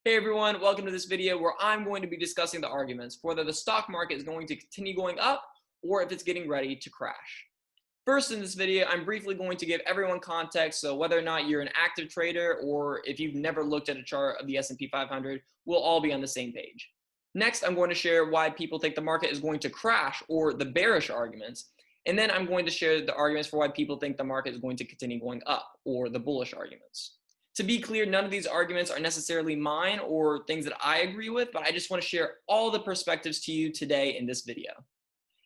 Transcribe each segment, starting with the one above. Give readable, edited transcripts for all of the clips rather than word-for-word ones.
Hey everyone, welcome to this video where I'm going to be discussing the arguments for whether the stock market is going to continue going up or if it's getting ready to crash. First in this video, I'm briefly going to give everyone context, so whether or not you're an active trader or if you've never looked at a chart of the S&P 500, we'll all be on the same page. Next, I'm going to share why people think the market is going to crash, or the bearish arguments, and then I'm going to share the arguments for why people think the market is going to continue going up, or the bullish arguments. To be clear, none of these arguments are necessarily mine or things that I agree with, but I just want to share all the perspectives to you today in this video.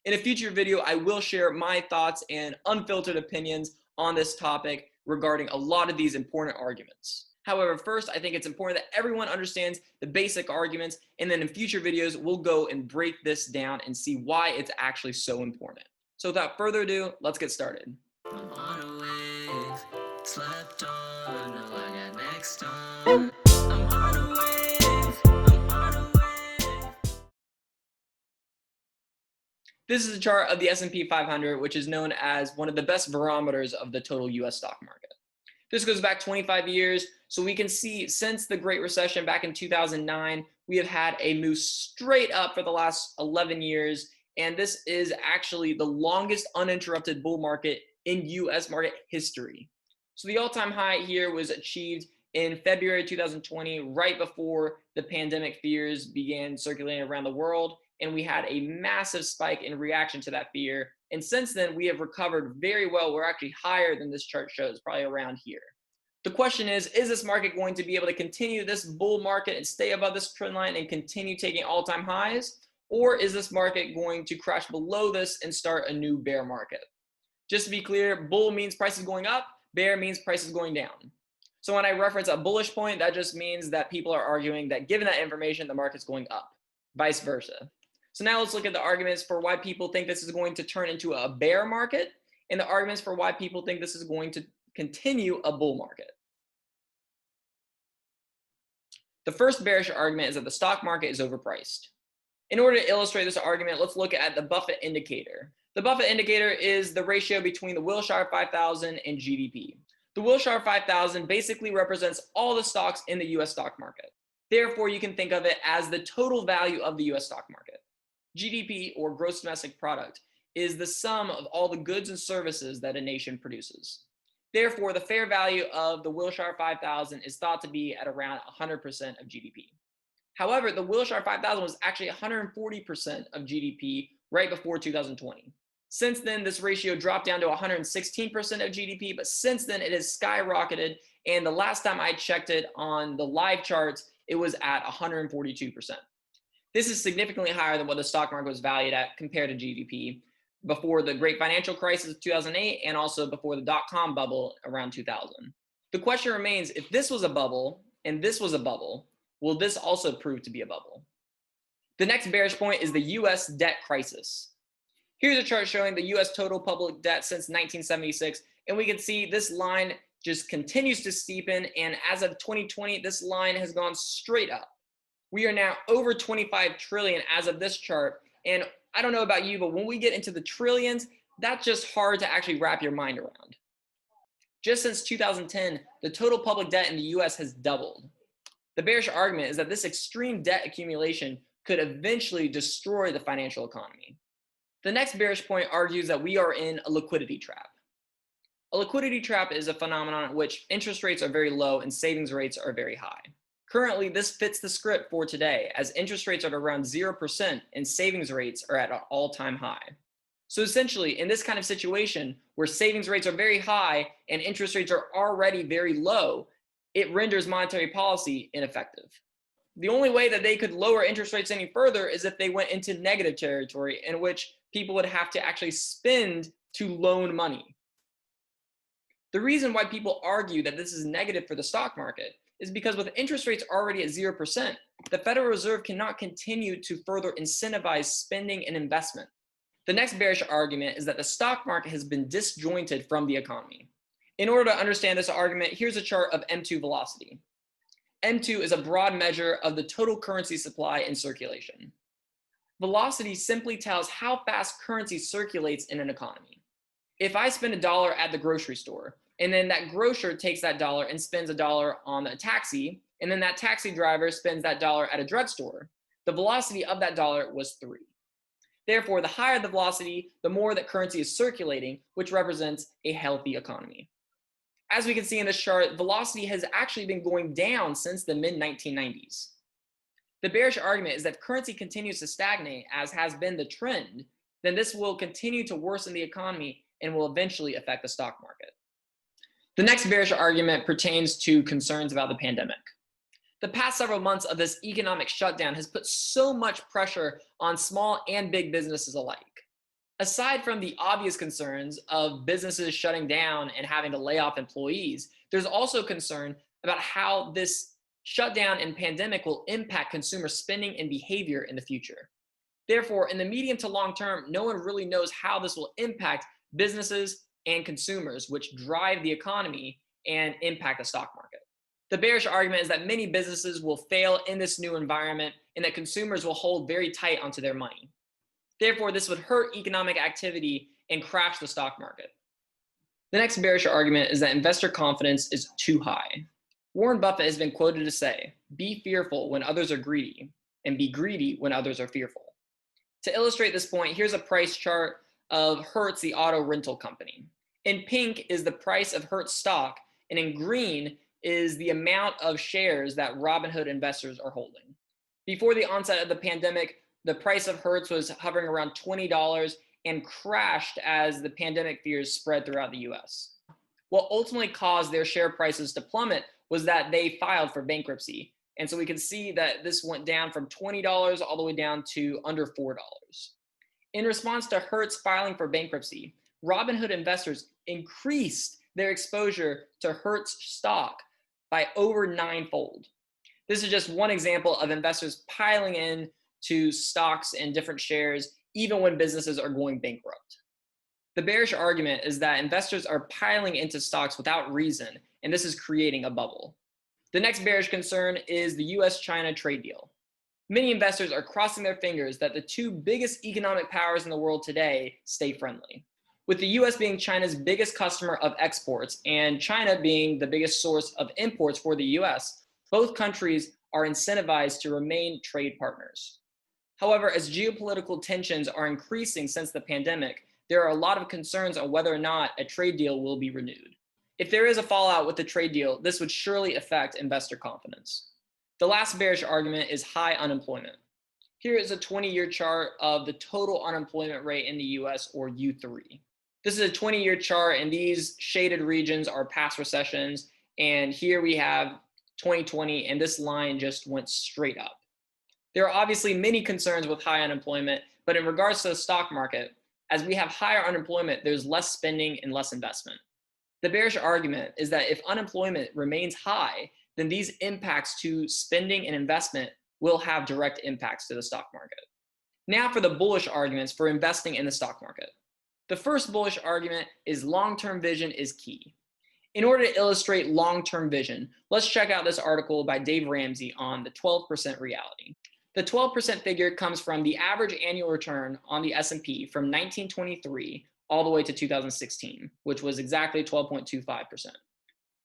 In a future video, I will share my thoughts and unfiltered opinions on this topic regarding a lot of these important arguments. However, first, I think it's important that everyone understands the basic arguments, and then in future videos, we'll go and break this down and see why it's actually so important. So without further ado, let's get started. I'm on a wave, slept on, now I got next on. I'm on a wave, I'm on a wave. This is a chart of the S&P 500, which is known as one of the best barometers of the total US stock market. This goes back 25 years, so we can see since the Great Recession back in 2009, we have had a move straight up for the last 11 years, and this is actually the longest uninterrupted bull market in US market history. So the all-time high here was achieved in February 2020, right before the pandemic fears began circulating around the world, and we had a massive spike in reaction to that fear. And since then, we have recovered very well. We're actually higher than this chart shows, probably around here. The question is this market going to be able to continue this bull market and stay above this trend line and continue taking all-time highs? Or is this market going to crash below this and start a new bear market? Just to be clear, bull means prices going up, bear means prices going down. So when I reference a bullish point, that just means that people are arguing that given that information, the market's going up, vice versa. So now let's look at the arguments for why people think this is going to turn into a bear market and the arguments for why people think this is going to continue a bull market. The first bearish argument is that the stock market is overpriced. In order to illustrate this argument, let's look at the Buffett indicator. The Buffett indicator is the ratio between the Wilshire 5000 and GDP. The Wilshire 5000 basically represents all the stocks in the US stock market. Therefore, you can think of it as the total value of the US stock market. GDP, or gross domestic product, is the sum of all the goods and services that a nation produces. Therefore, the fair value of the Wilshire 5000 is thought to be at around 100% of GDP. However, the Wilshire 5000 was actually 140% of GDP right before 2020. Since then, this ratio dropped down to 116% of GDP, but since then it has skyrocketed, and the last time I checked it on the live charts, it was at 142%. This is significantly higher than what the stock market was valued at compared to GDP before the great financial crisis of 2008 and also before the dot-com bubble around 2000. The question remains, if this was a bubble and this was a bubble, will this also prove to be a bubble? The next bearish point is the US debt crisis. Here's a chart showing the US total public debt since 1976, and we can see this line just continues to steepen, and as of 2020, this line has gone straight up. We are now over 25 trillion as of this chart, and I don't know about you, but when we get into the trillions, that's just hard to actually wrap your mind around. Just since 2010, the total public debt in the US has doubled. The bearish argument is that this extreme debt accumulation could eventually destroy the financial economy. The next bearish point argues that we are in a liquidity trap. A liquidity trap is a phenomenon in which interest rates are very low and savings rates are very high. Currently, this fits the script for today, as interest rates are at around 0% and savings rates are at an all-time high. So essentially, in this kind of situation where savings rates are very high and interest rates are already very low, it renders monetary policy ineffective. The only way that they could lower interest rates any further is if they went into negative territory, in which people would have to actually spend to loan money. The reason why people argue that this is negative for the stock market is because with interest rates already at 0%, the Federal Reserve cannot continue to further incentivize spending and investment. The next bearish argument is that the stock market has been disjointed from the economy. In order to understand this argument, here's a chart of M2 velocity. M2 is a broad measure of the total currency supply in circulation. Velocity simply tells how fast currency circulates in an economy. If I spend $1 at the grocery store, and then that grocer takes that dollar and spends $1 on a taxi, and then that taxi driver spends that dollar at a drugstore, the velocity of that dollar was 3. Therefore, the higher the velocity, the more that currency is circulating, which represents a healthy economy. As we can see in this chart, velocity has actually been going down since the mid-1990s. The bearish argument is that if currency continues to stagnate, as has been the trend, then this will continue to worsen the economy and will eventually affect the stock market. The next bearish argument pertains to concerns about the pandemic. The past several months of this economic shutdown has put so much pressure on small and big businesses alike. Aside from the obvious concerns of businesses shutting down and having to lay off employees, there's also concern about how this shutdown and pandemic will impact consumer spending and behavior in the future. Therefore, in the medium to long term, no one really knows how this will impact businesses and consumers, which drive the economy and impact the stock market. The bearish argument is that many businesses will fail in this new environment and that consumers will hold very tight onto their money. Therefore, this would hurt economic activity and crash the stock market. The next bearish argument is that investor confidence is too high. Warren Buffett has been quoted to say, "Be fearful when others are greedy, and be greedy when others are fearful." To illustrate this point, here's a price chart of Hertz, the auto rental company. In pink is the price of Hertz stock, and in green is the amount of shares that Robinhood investors are holding. Before the onset of the pandemic, the price of Hertz was hovering around $20 and crashed as the pandemic fears spread throughout the US. What ultimately caused their share prices to plummet was that they filed for bankruptcy. And so we can see that this went down from $20 all the way down to under $4. In response to Hertz filing for bankruptcy, Robinhood investors increased their exposure to Hertz stock by over 9-fold. This is just one example of investors piling in to stocks and different shares, even when businesses are going bankrupt. The bearish argument is that investors are piling into stocks without reason, and this is creating a bubble. The next bearish concern is the U.S. China trade deal. Many investors are crossing their fingers that the two biggest economic powers in the world today stay friendly. With the US being China's biggest customer of exports and China being the biggest source of imports for the US, both countries are incentivized to remain trade partners. However, as geopolitical tensions are increasing since the pandemic, there are a lot of concerns on whether or not a trade deal will be renewed. If there is a fallout with the trade deal, this would surely affect investor confidence. The last bearish argument is high unemployment. Here is a 20-year chart of the total unemployment rate in the US, or U3. This is a 20-year chart, and these shaded regions are past recessions. And here we have 2020, and this line just went straight up. There are obviously many concerns with high unemployment, but in regards to the stock market, as we have higher unemployment, there's less spending and less investment. The bearish argument is that if unemployment remains high, then these impacts to spending and investment will have direct impacts to the stock market. Now for the bullish arguments for investing in the stock market. The first bullish argument is long-term vision is key. In order to illustrate long-term vision, let's check out this article by Dave Ramsey on the 12% reality. The 12% figure comes from the average annual return on the S&P from 1923 all the way to 2016, which was exactly 12.25%.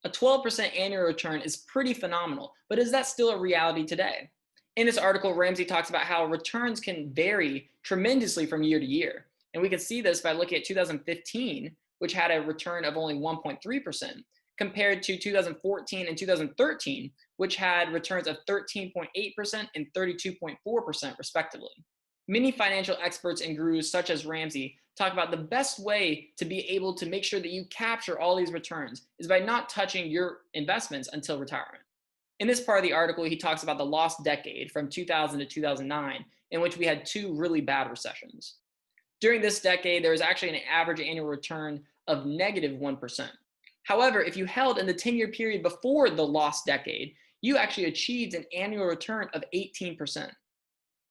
A 12% annual return is pretty phenomenal, but is that still a reality today? In this article, Ramsey talks about how returns can vary tremendously from year to year. And we can see this by looking at 2015, which had a return of only 1.3%, compared to 2014 and 2013, which had returns of 13.8% and 32.4% respectively. Many financial experts and gurus such as Ramsey talk about the best way to be able to make sure that you capture all these returns is by not touching your investments until retirement. In this part of the article, he talks about the lost decade from 2000 to 2009, in which we had two really bad recessions. During this decade, there was actually an average annual return of -1%. However, if you held in the 10-year period before the lost decade, you actually achieved an annual return of 18%.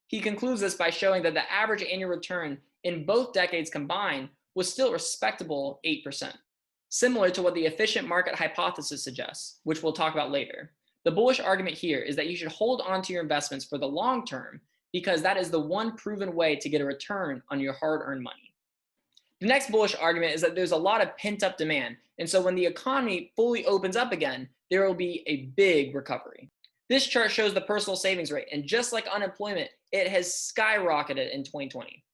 He concludes this by showing that the average annual return in both decades combined was still respectable 8%, similar to what the efficient market hypothesis suggests, which we'll talk about later. The bullish argument here is that you should hold on to your investments for the long term because that is the one proven way to get a return on your hard-earned money. The next bullish argument is that there's a lot of pent-up demand, and so when the economy fully opens up again, there will be a big recovery. This chart shows the personal savings rate, and just like unemployment, it has skyrocketed in 2020.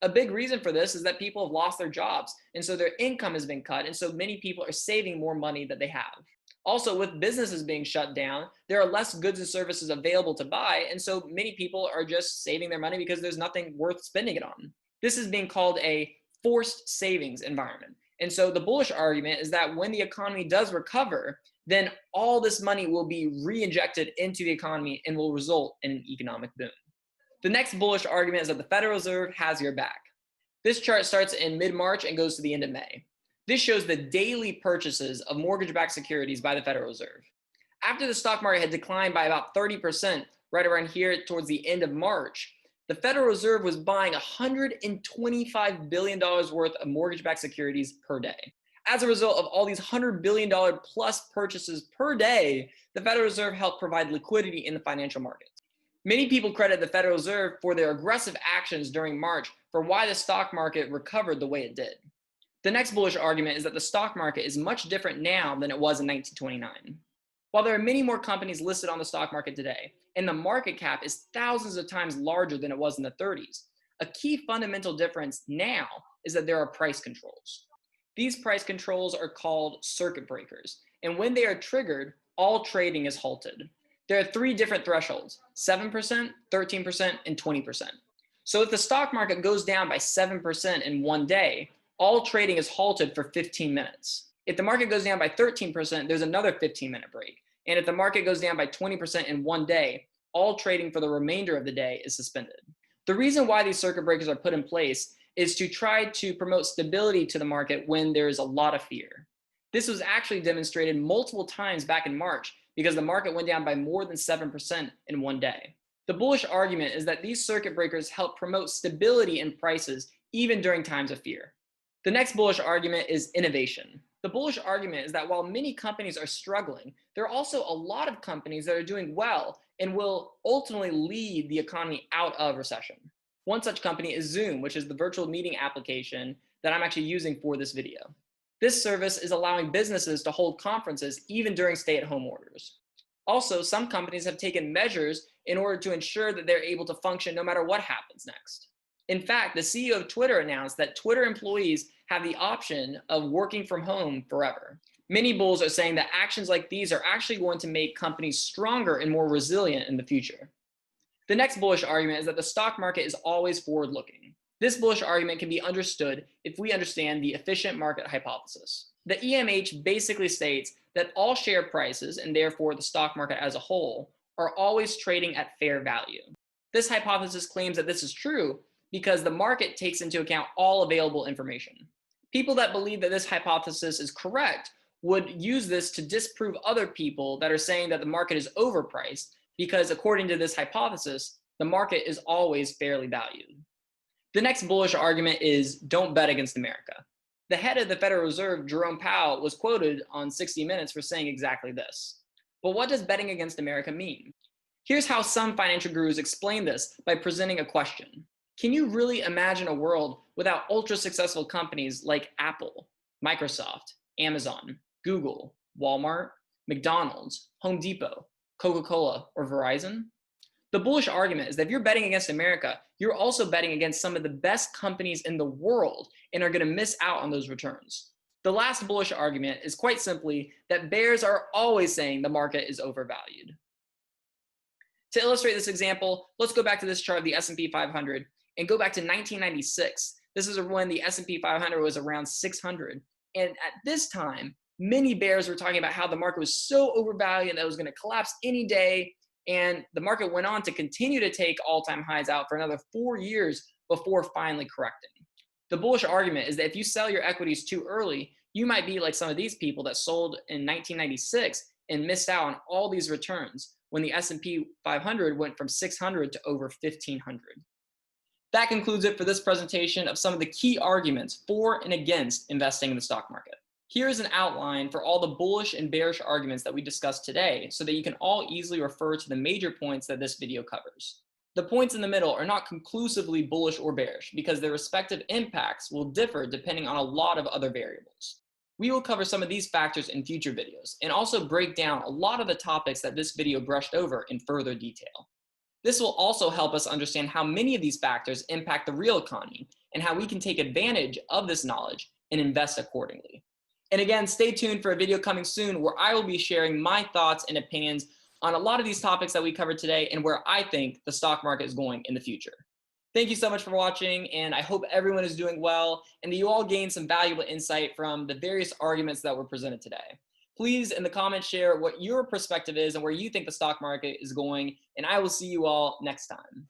A big reason for this is that people have lost their jobs, and so their income has been cut, and so many people are saving more money that they have. Also, with businesses being shut down, there are less goods and services available to buy, and so many people are just saving their money because there's nothing worth spending it on. This is being called a forced savings environment. And so the bullish argument is that when the economy does recover, then all this money will be re-injected into the economy and will result in an economic boom. The next bullish argument is that the Federal Reserve has your back. This chart starts in mid-March and goes to the end of May. This shows the daily purchases of mortgage-backed securities by the Federal Reserve. After the stock market had declined by about 30% right around here towards the end of March, the Federal Reserve was buying $125 billion worth of mortgage-backed securities per day. As a result of all these $100 billion plus purchases per day, the Federal Reserve helped provide liquidity in the financial markets. Many people credit the Federal Reserve for their aggressive actions during March for why the stock market recovered the way it did. The next bullish argument is that the stock market is much different now than it was in 1929. While there are many more companies listed on the stock market today, and the market cap is thousands of times larger than it was in the 30s, a key fundamental difference now is that there are price controls. These price controls are called circuit breakers, and when they are triggered, all trading is halted. There are three different thresholds: 7%, 13%, and 20%. So if the stock market goes down by 7% in one day, all trading is halted for 15 minutes. If the market goes down by 13%, there's another 15-minute break. And if the market goes down by 20% in one day, all trading for the remainder of the day is suspended. The reason why these circuit breakers are put in place is to try to promote stability to the market when there is a lot of fear. This was actually demonstrated multiple times back in March because the market went down by more than 7% in one day. The bullish argument is that these circuit breakers help promote stability in prices even during times of fear. The next bullish argument is innovation. The bullish argument is that while many companies are struggling, there are also a lot of companies that are doing well and will ultimately lead the economy out of recession. One such company is Zoom, which is the virtual meeting application that I'm actually using for this video. This service is allowing businesses to hold conferences even during stay-at-home orders. Also, some companies have taken measures in order to ensure that they're able to function no matter what happens next. In fact, the CEO of Twitter announced that Twitter employees have the option of working from home forever. Many bulls are saying that actions like these are actually going to make companies stronger and more resilient in the future. The next bullish argument is that the stock market is always forward-looking. This bullish argument can be understood if we understand the efficient market hypothesis. The EMH basically states that all share prices, and therefore the stock market as a whole, are always trading at fair value. This hypothesis claims that this is true because the market takes into account all available information. People that believe that this hypothesis is correct would use this to disprove other people that are saying that the market is overpriced, because according to this hypothesis, the market is always fairly valued. The next bullish argument is don't bet against America. The head of the Federal Reserve, Jerome Powell, was quoted on 60 Minutes for saying exactly this. But what does betting against America mean? Here's how some financial gurus explain this by presenting a question. Can you really imagine a world without ultra-successful companies like Apple, Microsoft, Amazon, Google, Walmart, McDonald's, Home Depot, Coca-Cola, or Verizon? The bullish argument is that if you're betting against America, you're also betting against some of the best companies in the world and are going to miss out on those returns. The last bullish argument is quite simply that bears are always saying the market is overvalued. To illustrate this example, let's go back to this chart of the S&P 500 and go back to 1996. This is when the S&P 500 was around 600. And at this time, many bears were talking about how the market was so overvalued that it was going to collapse any day. And the market went on to continue to take all-time highs out for another 4 years before finally correcting. The bullish argument is that if you sell your equities too early, you might be like some of these people that sold in 1996 and missed out on all these returns when the S&P 500 went from 600 to over 1,500. That concludes it for this presentation of some of the key arguments for and against investing in the stock market. Here is an outline for all the bullish and bearish arguments that we discussed today so that you can all easily refer to the major points that this video covers. The points in the middle are not conclusively bullish or bearish because their respective impacts will differ depending on a lot of other variables. We will cover some of these factors in future videos and also break down a lot of the topics that this video brushed over in further detail. This will also help us understand how many of these factors impact the real economy and how we can take advantage of this knowledge and invest accordingly. And again, stay tuned for a video coming soon where I will be sharing my thoughts and opinions on a lot of these topics that we covered today and where I think the stock market is going in the future. Thank you so much for watching, and I hope everyone is doing well and that you all gained some valuable insight from the various arguments that were presented today. Please, in the comments, share what your perspective is and where you think the stock market is going, and I will see you all next time.